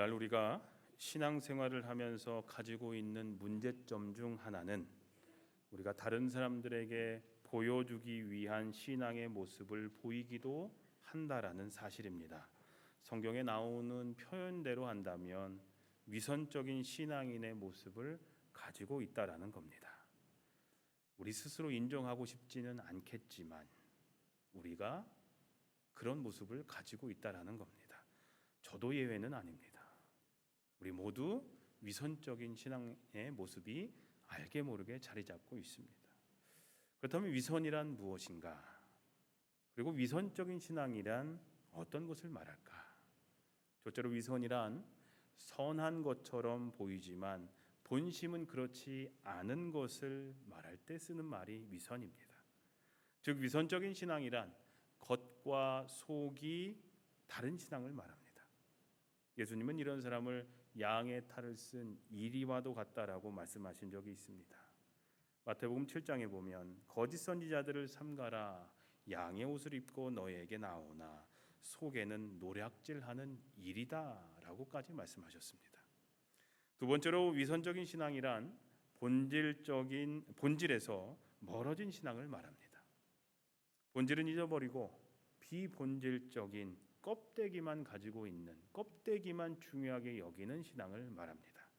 오늘날 우리가 신앙생활을 하면서 가지고 있는 문제점 중 하나는 우리가 다른 사람들에게 보여주기 위한 신앙의 모습을 보이기도 한다라는 사실입니다. 성경에 나오는 표현대로 한다면 위선적인 신앙인의 모습을 가지고 있다라는 겁니다. 우리 스스로 인정하고 싶지는 않겠지만 우리가 그런 모습을 가지고 있다라는 겁니다. 저도 예외는 아닙니다. 우리 모두 위선적인 신앙의 모습이 알게 모르게 자리 잡고 있습니다. 그렇다면 위선이란 무엇인가? 그리고 위선적인 신앙이란 어떤 것을 말할까? 첫째로 위선이란 선한 것처럼 보이지만 본심은 그렇지 않은 것을 말할 때 쓰는 말이 위선입니다. 즉 위선적인 신앙이란 겉과 속이 다른 신앙을 말합니다. 예수님은 이런 사람을 양의 탈을 쓴 이리와도 같다라고 말씀하신 적이 있습니다. 마태복음 7장에 보면 거짓 선지자들을 삼가라, 양의 옷을 입고 너에게 나오나 속에는 노략질하는 이리다라고까지 말씀하셨습니다. 두 번째로 위선적인 신앙이란 본질에서 멀어진 신앙을 말합니다. 본질은 잊어버리고 비본질적인 껍데기만 가지고 있는, 껍데기만 중요하게 여기는 신앙을 말합니다.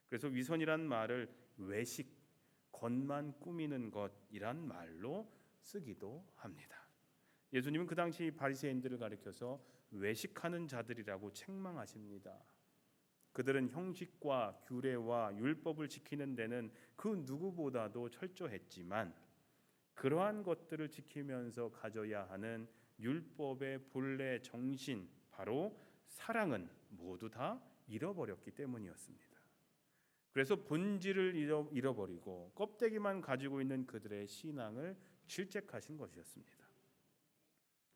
그래서 위선이란 말을 외식, 겉만 꾸미는 것이란 말로 쓰기도 합니다. 예수님은 그 당시 바리새인들을 가리켜서 외식하는 자들이라고 책망하십니다. 그들은 형식과 규례와 율법을 지키는 데는 그 누구보다도 철저했지만 그러한 것들을 지키면서 가져야 하는 율법의 본래 정신, 바로 사랑은 모두 다 잃어버렸기 때문이었습니다. 그래서 본질을 잃어버리고 껍데기만 가지고 있는 그들의 신앙을 질책하신 것이었습니다.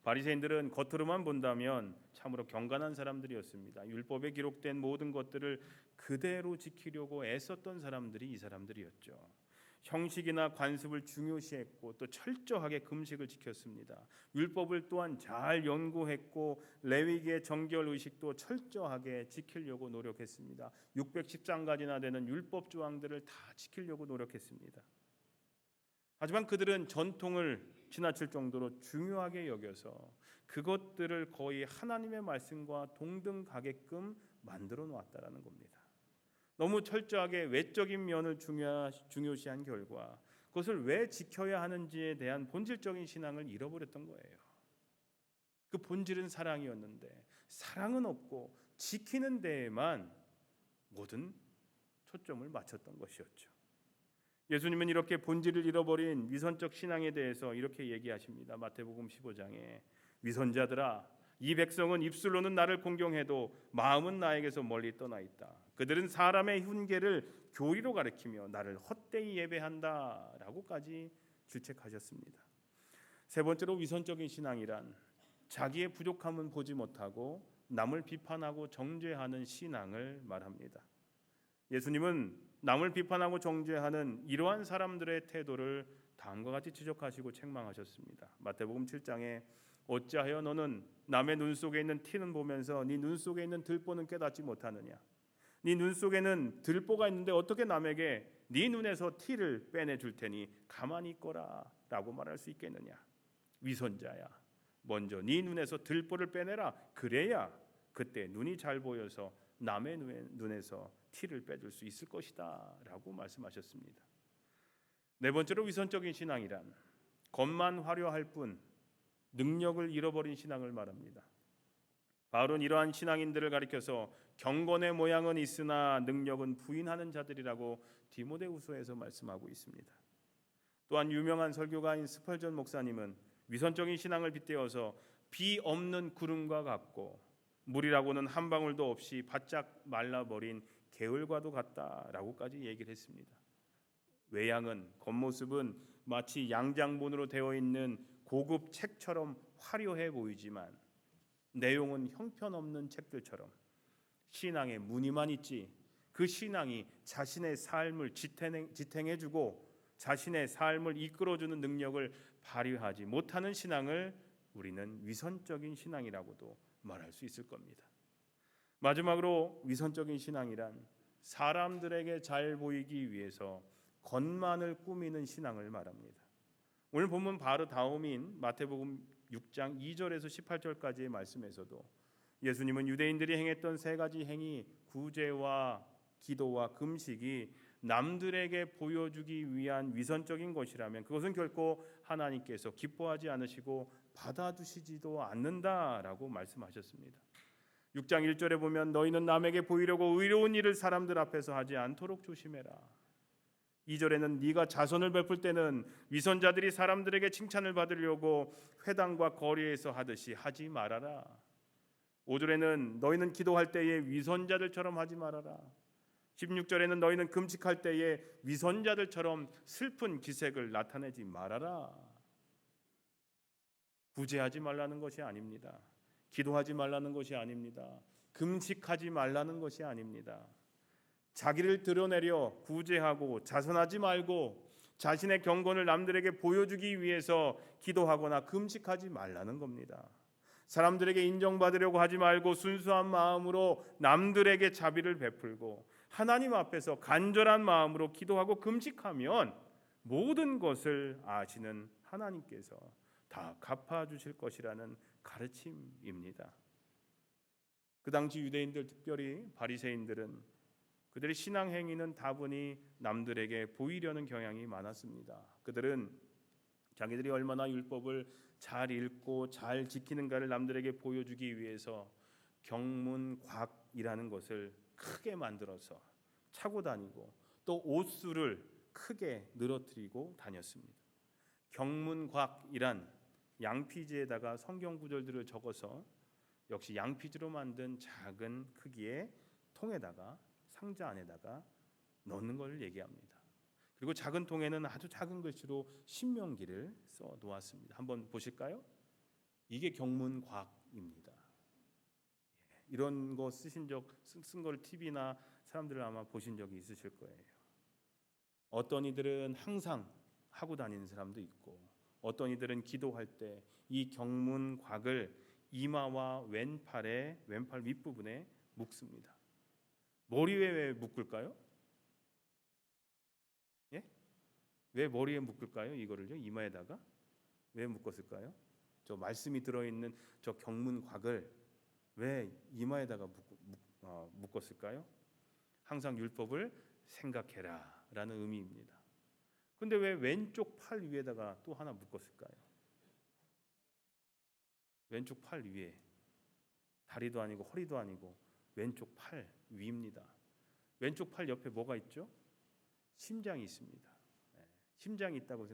바리새인들은 겉으로만 본다면 참으로 경건한 사람들이었습니다. 율법에 기록된 모든 것들을 그대로 지키려고 애썼던 사람들이 이 사람들이었죠. 형식이나 관습을 중요시했고 또 철저하게 금식을 지켰습니다. 율법을 또한 잘 연구했고 레위기의 정결 의식도 철저하게 지키려고 노력했습니다. 613가지나 되는 율법 조항들을 다 지키려고 노력했습니다. 하지만 그들은 전통을 지나칠 정도로 중요하게 여겨서 그것들을 거의 하나님의 말씀과 동등가게끔 만들어 놓았다라는 겁니다. 너무 철저하게 외적인 면을 중요시한 결과 그것을 왜 지켜야 하는지에 대한 본질적인 신앙을 잃어버렸던 거예요. 그 본질은 사랑이었는데 사랑은 없고 지키는 데에만 모든 초점을 맞췄던 것이었죠. 예수님은 이렇게 본질을 잃어버린 위선적 신앙에 대해서 이렇게 얘기하십니다. 마태복음 15장에 위선자들아, 이 백성은 입술로는 나를 공경해도 마음은 나에게서 멀리 떠나 있다. 그들은 사람의 훈계를 교리로 가르치며 나를 헛되이 예배한다라고까지 질책하셨습니다. 세 번째로 위선적인 신앙이란 자기의 부족함은 보지 못하고 남을 비판하고 정죄하는 신앙을 말합니다. 예수님은 남을 비판하고 정죄하는 이러한 사람들의 태도를 다음과 같이 지적하시고 책망하셨습니다. 마태복음 7장에 어찌하여 너는 남의 눈 속에 있는 티는 보면서 네 눈 속에 있는 들보는 깨닫지 못하느냐? 네 눈 속에는 들보가 있는데 어떻게 남에게 네 눈에서 티를 빼내줄 테니 가만히 있거라 라고 말할 수 있겠느냐? 위선자야, 먼저 네 눈에서 들보를 빼내라. 그래야 그때 눈이 잘 보여서 남의 눈에서 티를 빼줄 수 있을 것이다 라고 말씀하셨습니다. 네 번째로 위선적인 신앙이란 겉만 화려할 뿐 능력을 잃어버린 신앙을 말합니다. 바울은 이러한 신앙인들을 가리켜서 경건의 모양은 있으나 능력은 부인하는 자들이라고 디모데후서에서 말씀하고 있습니다. 또한 유명한 설교가인 스펄전 목사님은 위선적인 신앙을 빗대어서 비 없는 구름과 같고 물이라고는 한 방울도 없이 바짝 말라버린 게을과도 같다라고까지 얘기를 했습니다. 외양은, 겉모습은 마치 양장본으로 되어 있는 고급 책처럼 화려해 보이지만 내용은 형편없는 책들처럼 신앙에 무늬만 있지 그 신앙이 자신의 삶을 지탱해주고 자신의 삶을 이끌어주는 능력을 발휘하지 못하는 신앙을 우리는 위선적인 신앙이라고도 말할 수 있을 겁니다. 마지막으로 위선적인 신앙이란 사람들에게 잘 보이기 위해서 겉만을 꾸미는 신앙을 말합니다. 오늘 본문 바로 다음인 마태복음 6장 2절에서 18절까지의 말씀에서도 예수님은 유대인들이 행했던 세 가지 행위, 구제와 기도와 금식이 남들에게 보여주기 위한 위선적인 것이라면 그것은 결코 하나님께서 기뻐하지 않으시고 받아주시지도 않는다라고 말씀하셨습니다. 6장 1절에 보면 너희는 남에게 보이려고 의로운 일을 사람들 앞에서 하지 않도록 조심해라. 2절에는 네가 자선을 베풀 때는 위선자들이 사람들에게 칭찬을 받으려고 회당과 거리에서 하듯이 하지 말아라. 5절에는 너희는 기도할 때에 위선자들처럼 하지 말아라. 16절에는 너희는 금식할 때에 위선자들처럼 슬픈 기색을 나타내지 말아라. 구제하지 말라는 것이 아닙니다. 기도하지 말라는 것이 아닙니다. 금식하지 말라는 것이 아닙니다. 자기를 드러내려 구제하고 자선하지 말고 자신의 경건을 남들에게 보여주기 위해서 기도하거나 금식하지 말라는 겁니다. 사람들에게 인정받으려고 하지 말고 순수한 마음으로 남들에게 자비를 베풀고 하나님 앞에서 간절한 마음으로 기도하고 금식하면 모든 것을 아시는 하나님께서 다 갚아주실 것이라는 가르침입니다. 그 당시 유대인들, 특별히 바리새인들은 그들의 신앙 행위는 다분히 남들에게 보이려는 경향이 많았습니다. 그들은 자기들이 얼마나 율법을 잘 읽고 잘 지키는가를 남들에게 보여주기 위해서 경문곽이라는 것을 크게 만들어서 차고 다니고 또 옷수를 크게 늘어뜨리고 다녔습니다. 경문곽이란 양피지에다가 성경 구절들을 적어서 역시 양피지로 만든 작은 크기의 통에다가 상자 안에다가 넣는 걸 얘기합니다. 그리고 작은 통에는 아주 작은 글씨로 신명기를 써 놓았습니다. 한번 보실까요? 이게 경문곽입니다. 이런 거 쓴 걸 TV나 사람들 아마 보신 적이 있으실 거예요. 어떤 이들은 항상 하고 다니는 사람도 있고 어떤 이들은 기도할 때 이 경문곽을 이마와 왼팔 윗부분에 묶습니다. 머리에 왜 묶을까요? 예? 왜 머리에 묶을까요? 이거를요? 이마에다가 왜 묶었을까요? 저 말씀이 들어있는 저 경문곽을 왜 이마에다가 묶었을까요? 항상 율법을 생각해라 라는 의미입니다. 근데 왜 왼쪽 팔 위에다가 또 하나 묶었을까요? 왼쪽 팔 위에, 다리도 아니고 허리도 아니고 왼쪽 팔 위입니다. 왼쪽 팔 옆에 뭐가 있죠? 심장이 있습니다. 심장이 있다고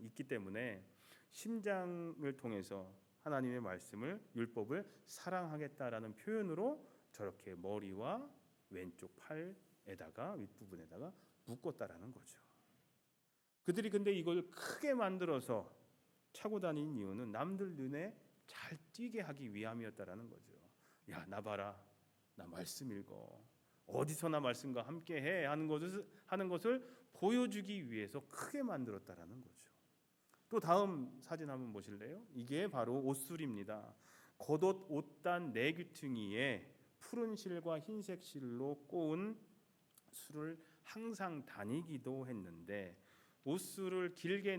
있기 때문에 심장을 통해서 하나님의 말씀을, 율법을 사랑하겠다라는 표현으로 저렇게 머리와 왼쪽 팔에다가 윗부분에다가 묶었다라는 거죠. 그들이 근데 이걸 크게 만들어서 차고 다니는 이유는 남들 눈에 잘 띄게 하기 위함이었다라는 거죠. 야, 나 봐라, 나 말씀 읽어, 어디서나 말씀과 함께해 하는 것을 보여주기 위해서 크게 만들었다라는 거죠. 또 다음 사진 한번 보실래요? 이게 바로 옷술입니다. 겉옷 옷단 네 귀퉁이에 푸른 실과 흰색 실로 꼬은 술을 항상 다니기도 했는데 옷술을 길게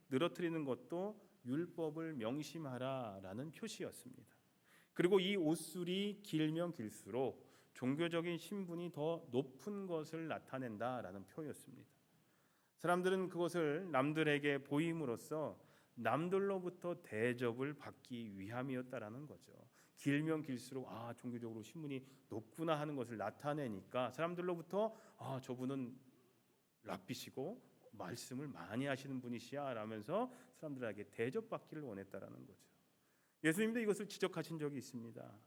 늘어뜨리는 것도 율법을 명심하라라는 표시였습니다. 그리고 이 옷술이 길면 길수록 종교적인 신분이 더 높은 것을 나타낸다라는 표였습니다. 사람들은 그것을 남들에게 보임으로써 남들로부터 대접을 받기 위함이었다라는 거죠. 길면 길수록 종교적으로 신분이 높구나 하는 것을 나타내니까 사람들로부터 저분은 랍비시고 말씀을 많이 하시는 분이시야 라면서 사람들에게 대접받기를 원했다라는 거죠. 예수님도 이것을 지적하신 적이 있습니다.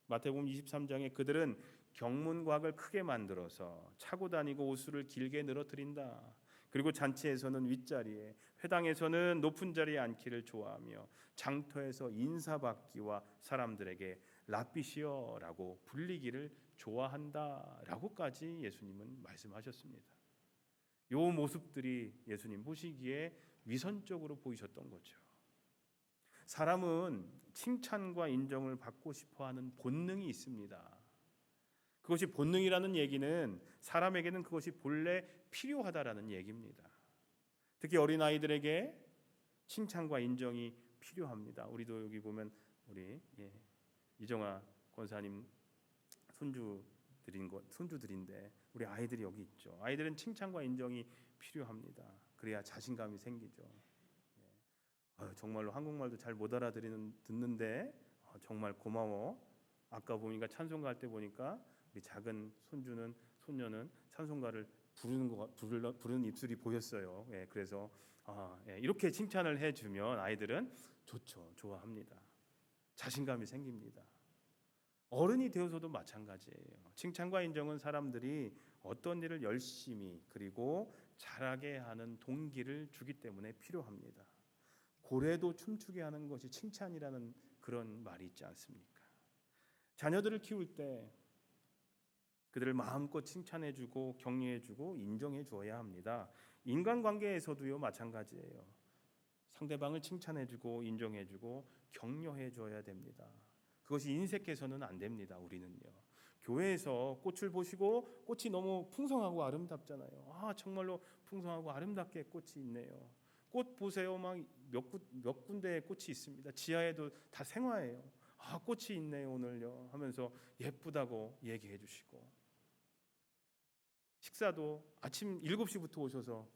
마태복음 23장에 그들은 경문곽을 크게 만들어서 차고 다니고 옷수를 길게 늘어뜨린다. 그리고 잔치에서는 윗자리에, 회당에서는 높은 자리에 앉기를 좋아하며 장터에서 인사받기와 사람들에게 랍비시여라고 불리기를 좋아한다라고까지 예수님은 말씀하셨습니다. 이 모습들이 예수님 보시기에 위선적으로 보이셨던 거죠. 사람은 칭찬과 인정을 받고 싶어하는 본능이 있습니다. 그것이 본능이라는 얘기는 사람에게는 그것이 본래 필요하다라는 얘기입니다. 특히 어린아이들에게 칭찬과 인정이 필요합니다. 우리도 여기 보면 우리 이정아 권사님 손주들인데 우리 아이들이 여기 있죠. 아이들은 칭찬과 인정이 필요합니다. 그래야 자신감이 생기죠. 정말로 한국말도 잘 못 듣는데 정말 고마워. 아까 보니까 찬송가 할 때 보니까 우리 작은 손녀는 찬송가를 부르는 입술이 보였어요. 그래서 이렇게 칭찬을 해주면 아이들은 좋죠, 좋아합니다. 자신감이 생깁니다. 어른이 되어서도 마찬가지예요. 칭찬과 인정은 사람들이 어떤 일을 열심히 그리고 잘하게 하는 동기를 주기 때문에 필요합니다. 고래도 춤추게 하는 것이 칭찬이라는 그런 말이 있지 않습니까? 자녀들을 키울 때 그들을 마음껏 칭찬해주고 격려해주고 인정해줘야 합니다. 인간관계에서도요 마찬가지예요. 상대방을 칭찬해주고 인정해주고 격려해줘야 됩니다. 그것이 인색해서는 안 됩니다. 우리는요. 교회에서 꽃을 보시고 꽃이 너무 풍성하고 아름답잖아요. 정말로 풍성하고 아름답게 꽃이 있네요. 꽃 보세요. 막 몇 군데에 꽃이 있습니다. 지하에도 다 생화예요. 꽃이 있네요 오늘요 하면서 예쁘다고 얘기해 주시고, 식사도 아침 7시부터 오셔서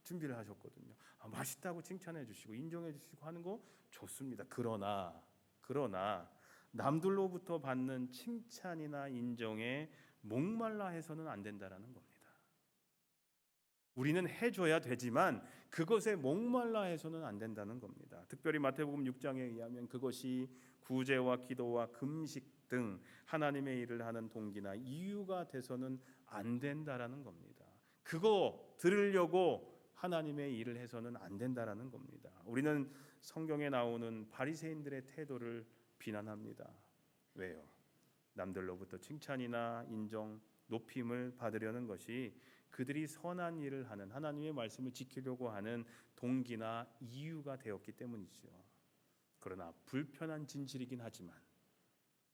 준비를 하셨거든요. 맛있다고 칭찬해 주시고 인정해 주시고 하는 거 좋습니다. 그러나 남들로부터 받는 칭찬이나 인정에 목말라 해서는 안 된다라는 겁니다. 우리는 해줘야 되지만 그것에 목말라 해서는 안 된다는 겁니다. 특별히 마태복음 6장에 의하면 그것이 구제와 기도와 금식 등 하나님의 일을 하는 동기나 이유가 돼서는 안 된다라는 겁니다. 그거 들으려고 하나님의 일을 해서는 안 된다라는 겁니다. 우리는 성경에 나오는 바리새인들의 태도를 비난합니다. 왜요? 남들로부터 칭찬이나 인정, 높임을 받으려는 것이 그들이 선한 일을 하는, 하나님의 말씀을 지키려고 하는 동기나 이유가 되었기 때문이죠. 그러나 불편한 진실이긴 하지만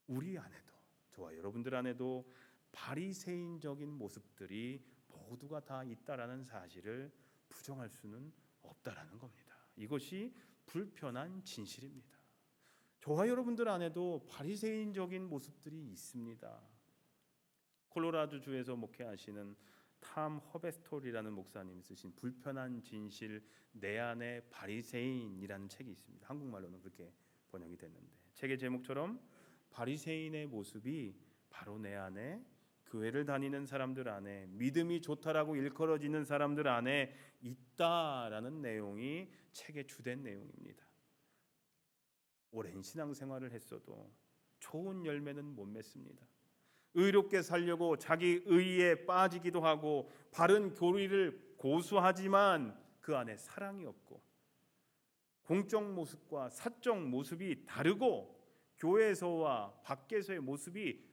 우리 안에도, 저와 여러분들 안에도 바리새인적인 모습들이 모두가 다 있다라는 사실을 부정할 수는 없다라는 겁니다. 이것이 불편한 진실입니다. 저와 여러분들 안에도 바리새인적인 모습들이 있습니다. 콜로라도 주에서 목회하시는 탐 허베스톨이라는 목사님이 쓰신 불편한 진실 내 안의 바리새인이라는 책이 있습니다. 한국말로는 그렇게 번역이 됐는데, 책의 제목처럼 바리새인의 모습이 바로 내 안에, 교회를 다니는 사람들 안에, 믿음이 좋다라고 일컬어지는 사람들 안에 있다라는 내용이 책의 주된 내용입니다. 오랜 신앙생활을 했어도 좋은 열매는 못 맺습니다. 의롭게 살려고 자기 의에 빠지기도 하고 바른 교리를 고수하지만 그 안에 사랑이 없고, 공적 모습과 사적 모습이 다르고, 교회에서와 밖에서의 모습이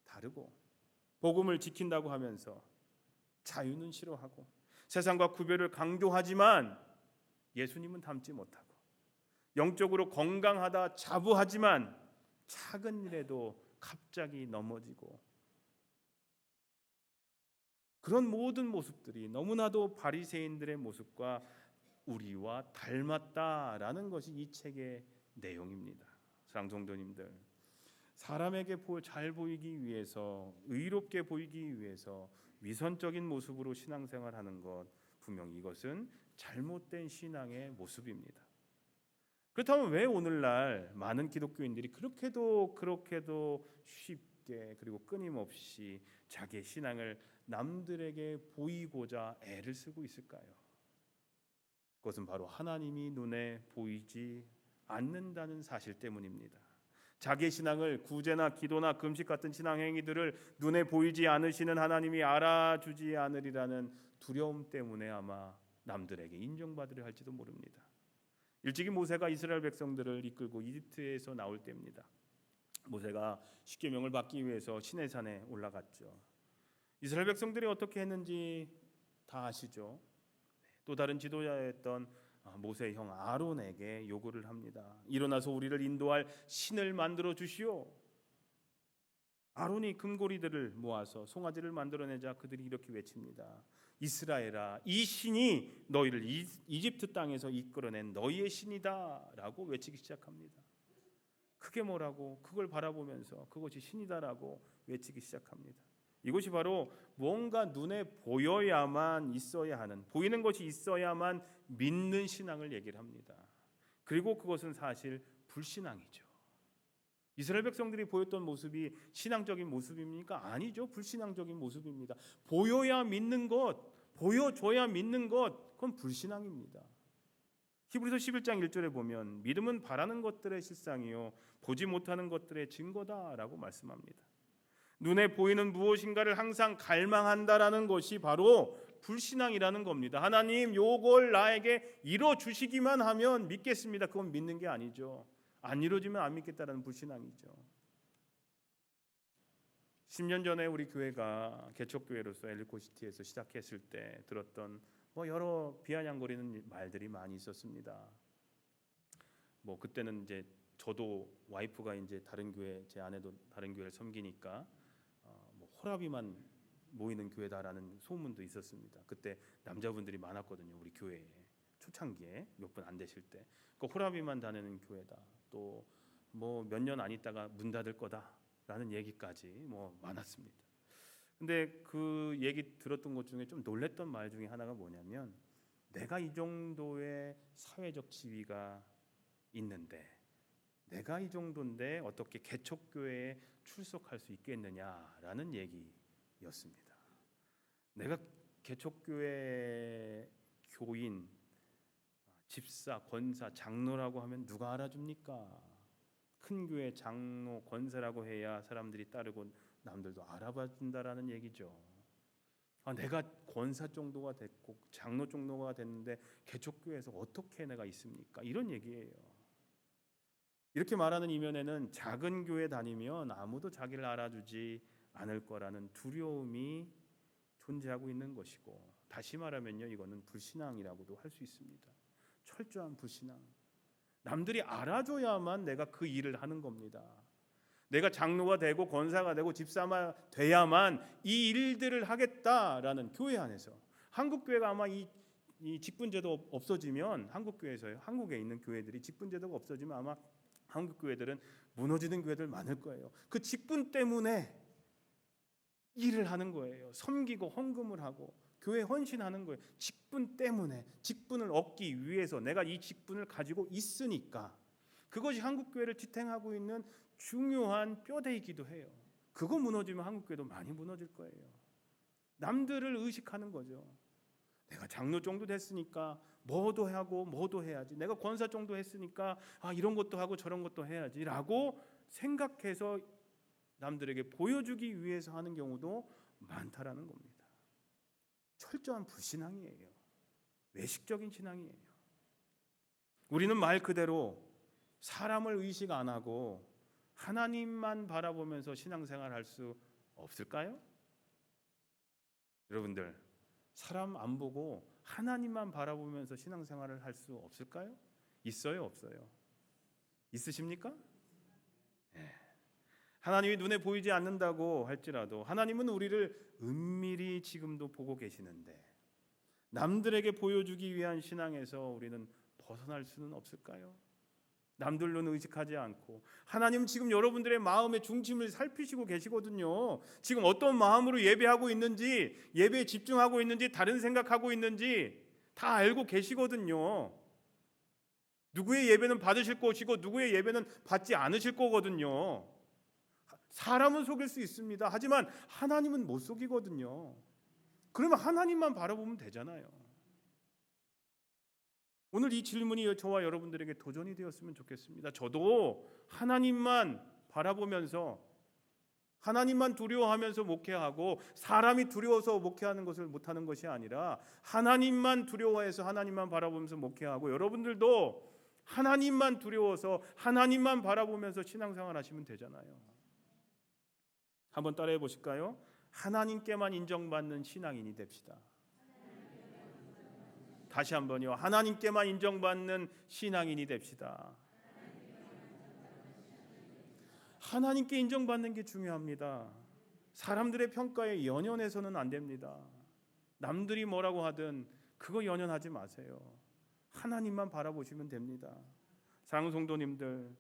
다르고, 복음을 지킨다고 하면서 자유는 싫어하고 세상과 구별을 강조하지만 예수님은 닮지 못하고, 영적으로 건강하다 자부하지만 작은 일에도 갑자기 넘어지고, 그런 모든 모습들이 너무나도 바리새인들의 모습과 우리와 닮았다라는 것이 이 책의 내용입니다. 사랑하는 성도님들, 사람에게 잘 보이기 위해서, 의롭게 보이기 위해서 위선적인 모습으로 신앙생활하는 것, 분명히 이것은 잘못된 신앙의 모습입니다. 그렇다면 왜 오늘날 많은 기독교인들이 그렇게도 쉽게 그리고 끊임없이 자기의 신앙을 남들에게 보이고자 애를 쓰고 있을까요? 그것은 바로 하나님이 눈에 보이지 않는다는 사실 때문입니다. 자기의 신앙을, 구제나 기도나 금식 같은 신앙 행위들을 눈에 보이지 않으시는 하나님이 알아주지 않으리라는 두려움 때문에 아마 남들에게 인정받으려 할지도 모릅니다. 일찍이 모세가 이스라엘 백성들을 이끌고 이집트에서 나올 때입니다. 모세가 십계명을 받기 위해서 시내산에 올라갔죠. 이스라엘 백성들이 어떻게 했는지 다 아시죠? 또 다른 지도자였던 모세의 형 아론에게 요구를 합니다. 일어나서 우리를 인도할 신을 만들어 주시오. 아론이 금고리들을 모아서 송아지를 만들어내자 그들이 이렇게 외칩니다. 이스라엘아, 이 신이 너희를 이집트 땅에서 이끌어낸 너희의 신이다 라고 외치기 시작합니다. 크게 뭐라고? 그걸 바라보면서 그것이 신이다라고 외치기 시작합니다. 이것이 바로 뭔가 눈에 보여야만 있어야 하는, 보이는 것이 있어야만 믿는 신앙을 얘기를 합니다. 그리고 그것은 사실 불신앙이죠. 이스라엘 백성들이 보였던 모습이 신앙적인 모습입니까? 아니죠. 불신앙적인 모습입니다. 보여야 믿는 것, 보여줘야 믿는 것, 그건 불신앙입니다. 히브리서 11장 1절에 보면 믿음은 바라는 것들의 실상이요 보지 못하는 것들의 증거다라고 말씀합니다. 눈에 보이는 무엇인가를 항상 갈망한다라는 것이 바로 불신앙이라는 겁니다. 하나님 요걸 나에게 이뤄 주시기만 하면 믿겠습니다. 그건 믿는 게 아니죠. 안 이루어지면 안 믿겠다라는 불신앙이죠. 10년 전에 우리 교회가 개척교회로서 엘리코시티에서 시작했을 때 들었던 여러 비아냥거리는 말들이 많이 있었습니다. 그때는 이제 저도 와이프가 이제 다른 교회, 제 아내도 다른 교회를 섬기니까 호라비만 모이는 교회다라는 소문도 있었습니다. 그때 남자분들이 많았거든요. 우리 교회에 초창기에 몇 분 안 되실 때 그 호라비만 다니는 교회다. 또 몇 년 안 있다가 문 닫을 거다라는 얘기까지 많았습니다. 근데 그 얘기 들었던 것 중에 좀 놀랬던 말 중에 하나가 뭐냐면 내가 이 정도의 사회적 지위가 있는데 내가 이 정도인데 어떻게 개척교회에 출석할 수 있겠느냐라는 얘기였습니다. 내가 개척교회 교인, 집사, 권사, 장로라고 하면 누가 알아줍니까? 큰 교회 장로, 권사라고 해야 사람들이 따르고 남들도 알아봐준다라는 얘기죠. 내가 권사 정도가 됐고 장로 정도가 됐는데 개척교회에서 어떻게 내가 있습니까? 이런 얘기예요. 이렇게 말하는 이면에는 작은 교회 다니면 아무도 자기를 알아주지 않을 거라는 두려움이 존재하고 있는 것이고, 다시 말하면요, 이거는 불신앙이라고도 할 수 있습니다. 철저한 불신앙. 남들이 알아줘야만 내가 그 일을 하는 겁니다. 내가 장로가 되고 권사가 되고 집사가 돼야만 이 일들을 하겠다라는 교회 안에서, 한국 교회가 아마 이 직분제도 없어지면, 한국교회에서요, 한국에 있는 교회들이 직분제도가 없어지면 아마 한국 교회들은 무너지는 교회들 많을 거예요. 그 직분 때문에 일을 하는 거예요. 섬기고 헌금을 하고 교회 헌신하는 거예요. 직분 때문에, 직분을 얻기 위해서 내가 이 직분을 가지고 있으니까. 그것이 한국 교회를 지탱하고 있는 중요한 뼈대이기도 해요. 그거 무너지면 한국 교회도 많이 무너질 거예요. 남들을 의식하는 거죠. 내가 장로 정도 됐으니까 뭐도 하고 뭐도 해야지. 내가 권사 정도 했으니까 이런 것도 하고 저런 것도 해야지 라고 생각해서 남들에게 보여주기 위해서 하는 경우도 많다라는 겁니다. 철저한 불신앙이에요. 외식적인 신앙이에요. 우리는 말 그대로 사람을 의식 안 하고 하나님만 바라보면서 신앙생활 할 수 없을까요? 여러분들, 사람 안 보고 하나님만 바라보면서 신앙생활을 할 수 없을까요? 있어요, 없어요? 있으십니까? 네. 하나님이 눈에 보이지 않는다고 할지라도 하나님은 우리를 은밀히 지금도 보고 계시는데 남들에게 보여주기 위한 신앙에서 우리는 벗어날 수는 없을까요? 남들로는 의식하지 않고 하나님은 지금 여러분들의 마음의 중심을 살피시고 계시거든요. 지금 어떤 마음으로 예배하고 있는지, 예배에 집중하고 있는지, 다른 생각하고 있는지 다 알고 계시거든요. 누구의 예배는 받으실 것이고 누구의 예배는 받지 않으실 거거든요. 사람은 속일 수 있습니다. 하지만 하나님은 못 속이거든요. 그러면 하나님만 바라보면 되잖아요. 오늘 이 질문이 저와 여러분들에게 도전이 되었으면 좋겠습니다. 저도 하나님만 바라보면서, 하나님만 두려워하면서 목회하고, 사람이 두려워서 목회하는 것을 못하는 것이 아니라 하나님만 두려워해서 하나님만 바라보면서 목회하고, 여러분들도 하나님만 두려워서 하나님만 바라보면서 신앙생활 하시면 되잖아요. 한번 따라해 보실까요? 하나님께만 인정받는 신앙인이 됩시다. 다시 한번요. 하나님께만 인정받는 신앙인이 됩시다. 하나님께 인정받는 게 중요합니다. 사람들의 평가에 연연해서는 안 됩니다. 남들이 뭐라고 하든 그거 연연하지 마세요. 하나님만 바라보시면 됩니다. 사랑하는 성도님들,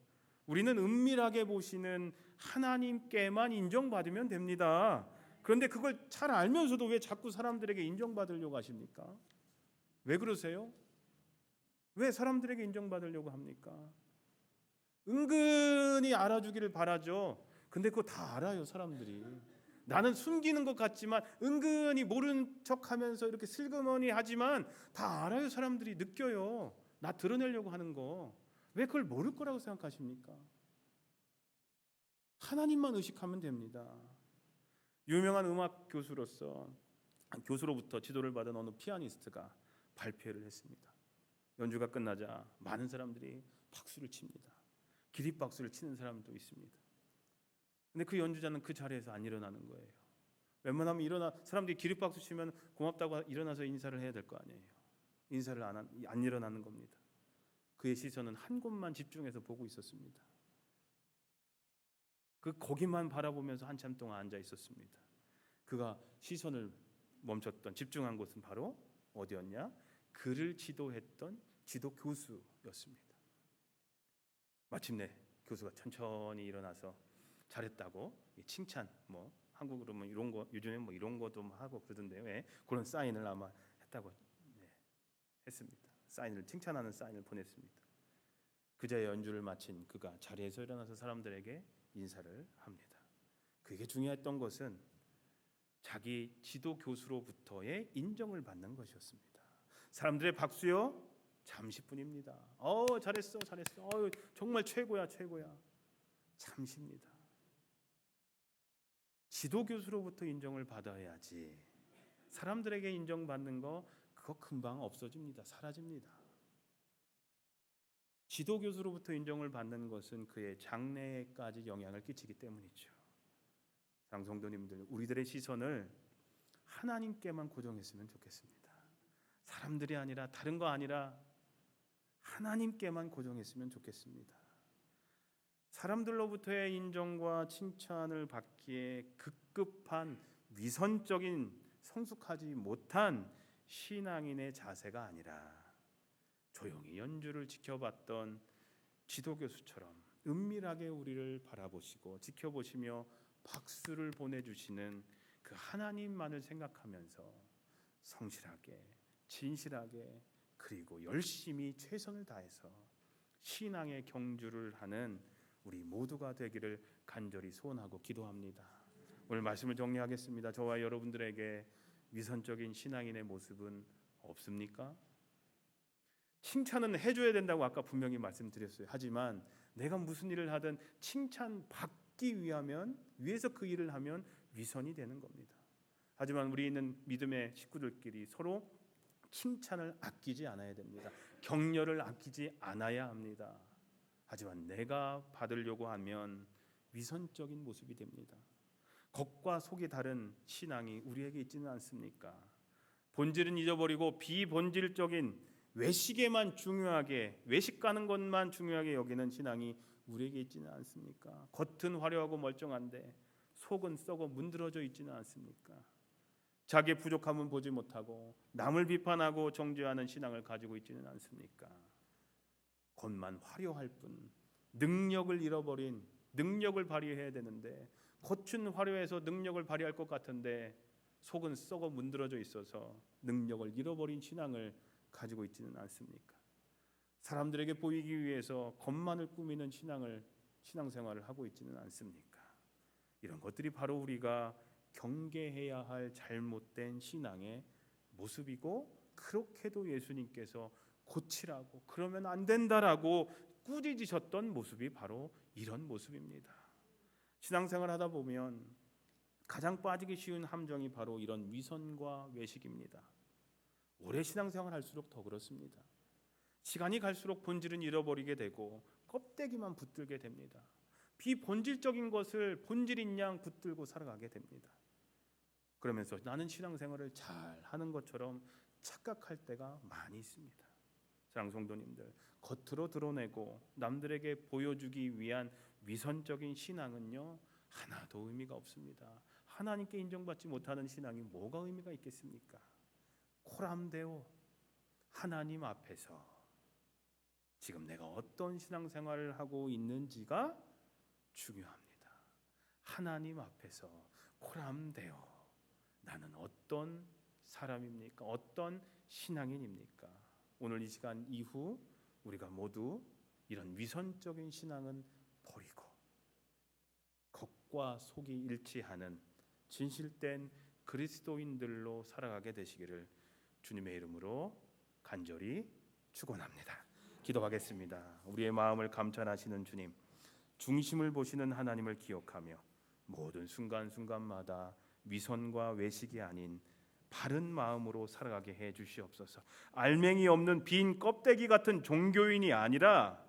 우리는 은밀하게 보시는 하나님께만 인정받으면 됩니다. 그런데 그걸 잘 알면서도 왜 자꾸 사람들에게 인정받으려고 하십니까? 왜 그러세요? 왜 사람들에게 인정받으려고 합니까? 은근히 알아주기를 바라죠. 근데 그거 다 알아요, 사람들이. 나는 숨기는 것 같지만 은근히 모른 척하면서 이렇게 슬그머니 하지만 다 알아요, 사람들이. 느껴요. 나 드러내려고 하는 거. 왜 그걸 모를 거라고 생각하십니까? 하나님만 의식하면 됩니다. 유명한 음악 교수로부터 지도를 받은 어느 피아니스트가 발표를 했습니다. 연주가 끝나자 많은 사람들이 박수를 칩니다. 기립박수를 치는 사람도 있습니다. 근데 그 연주자는 그 자리에서 안 일어나는 거예요. 웬만하면 사람들이 기립박수 치면 고맙다고 일어나서 인사를 해야 될 거 아니에요. 인사를 안 일어나는 겁니다. 그의 시선은 한 곳만 집중해서 보고 있었습니다. 거기만 바라보면서 한참 동안 앉아 있었습니다. 그가 시선을 멈췄던 집중한 곳은 바로 어디였냐? 그를 지도했던 지도 교수였습니다. 마침내 교수가 천천히 일어나서 잘했다고 칭찬, 한국으로 이런 거 요즘에 이런 것도 하고 그러던데요. 예, 그런 사인을 아마 했다고 했습니다. 칭찬하는 사인을 보냈습니다. 그자의 연주를 마친 그가 자리에서 일어나서 사람들에게 인사를 합니다. 그게 중요했던 것은 자기 지도 교수로부터의 인정을 받는 것이었습니다. 사람들의 박수요, 잠시뿐입니다. 잘했어. 정말 최고야. 잠시입니다. 지도 교수로부터 인정을 받아야지. 사람들에게 인정받는 거 그거 금방 없어집니다. 사라집니다. 지도 교수로부터 인정을 받는 것은 그의 장래에까지 영향을 끼치기 때문이죠. 사랑하는 성도님들, 우리들의 시선을 하나님께만 고정했으면 좋겠습니다. 사람들이 아니라 다른 거 아니라 하나님께만 고정했으면 좋겠습니다. 사람들로부터의 인정과 칭찬을 받기에 급급한 위선적인 성숙하지 못한 신앙인의 자세가 아니라 조용히 연주를 지켜봤던 지도교수처럼 은밀하게 우리를 바라보시고 지켜보시며 박수를 보내주시는 그 하나님만을 생각하면서 성실하게, 진실하게, 그리고 열심히 최선을 다해서 신앙의 경주를 하는 우리 모두가 되기를 간절히 소원하고 기도합니다. 오늘 말씀을 정리하겠습니다. 저와 여러분들에게 위선적인 신앙인의 모습은 없습니까? 칭찬은 해줘야 된다고 아까 분명히 말씀드렸어요. 하지만 내가 무슨 일을 하든 칭찬받기 위해서 그 일을 하면 위선이 되는 겁니다. 하지만 우리 있는 믿음의 식구들끼리 서로 칭찬을 아끼지 않아야 됩니다. 격려를 아끼지 않아야 합니다. 하지만 내가 받으려고 하면 위선적인 모습이 됩니다. 겉과 속이 다른 신앙이 우리에게 있지는 않습니까? 본질은 잊어버리고 비본질적인 외식에만 중요하게, 외식 가는 것만 중요하게 여기는 신앙이 우리에게 있지는 않습니까? 겉은 화려하고 멀쩡한데 속은 썩어 문드러져 있지는 않습니까? 자기의 부족함은 보지 못하고 남을 비판하고 정죄하는 신앙을 가지고 있지는 않습니까? 겉만 화려할 뿐 능력을 잃어버린, 능력을 발휘해야 되는데 겉은 화려해서 능력을 발휘할 것 같은데 속은 썩어 문드러져 있어서 능력을 잃어버린 신앙을 가지고 있지는 않습니까? 사람들에게 보이기 위해서 겉만을 꾸미는 신앙생활을 하고 있지는 않습니까? 이런 것들이 바로 우리가 경계해야 할 잘못된 신앙의 모습이고, 그렇게도 예수님께서 고치라고, 그러면 안 된다라고 꾸짖으셨던 모습이 바로 이런 모습입니다. 신앙생활 하다 보면 가장 빠지기 쉬운 함정이 바로 이런 위선과 외식입니다. 오래 신앙생활 할수록 더 그렇습니다. 시간이 갈수록 본질은 잃어버리게 되고 껍데기만 붙들게 됩니다. 비본질적인 것을 본질인 양 붙들고 살아가게 됩니다. 그러면서 나는 신앙생활을 잘 하는 것처럼 착각할 때가 많이 있습니다. 사랑하는 성도님들, 겉으로 드러내고 남들에게 보여주기 위한 위선적인 신앙은요 하나도 의미가 없습니다. 하나님께 인정받지 못하는 신앙이 뭐가 의미가 있겠습니까? 코람데오, 하나님 앞에서 지금 내가 어떤 신앙생활을 하고 있는지가 중요합니다. 하나님 앞에서 코람데오, 나는 어떤 사람입니까? 어떤 신앙인입니까? 오늘 이 시간 이후 우리가 모두 이런 위선적인 신앙은 버리고 겉과 속이 일치하는 진실된 그리스도인들로 살아가게 되시기를 주님의 이름으로 간절히 축원합니다. 기도하겠습니다. 우리의 마음을 감찰하시는 주님, 중심을 보시는 하나님을 기억하며 모든 순간순간마다 위선과 외식이 아닌 바른 마음으로 살아가게 해 주시옵소서. 알맹이 없는 빈 껍데기 같은 종교인이 아니라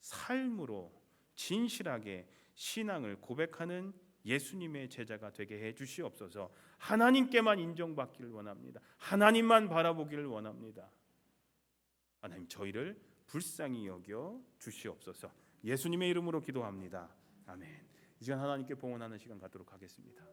삶으로 진실하게 신앙을 고백하는 예수님의 제자가 되게 해 주시옵소서. 하나님께만 인정받기를 원합니다. 하나님만 바라보기를 원합니다. 하나님, 저희를 불쌍히 여겨 주시옵소서. 예수님의 이름으로 기도합니다. 아멘. 이 시간 하나님께 봉헌하는 시간 갖도록 하겠습니다.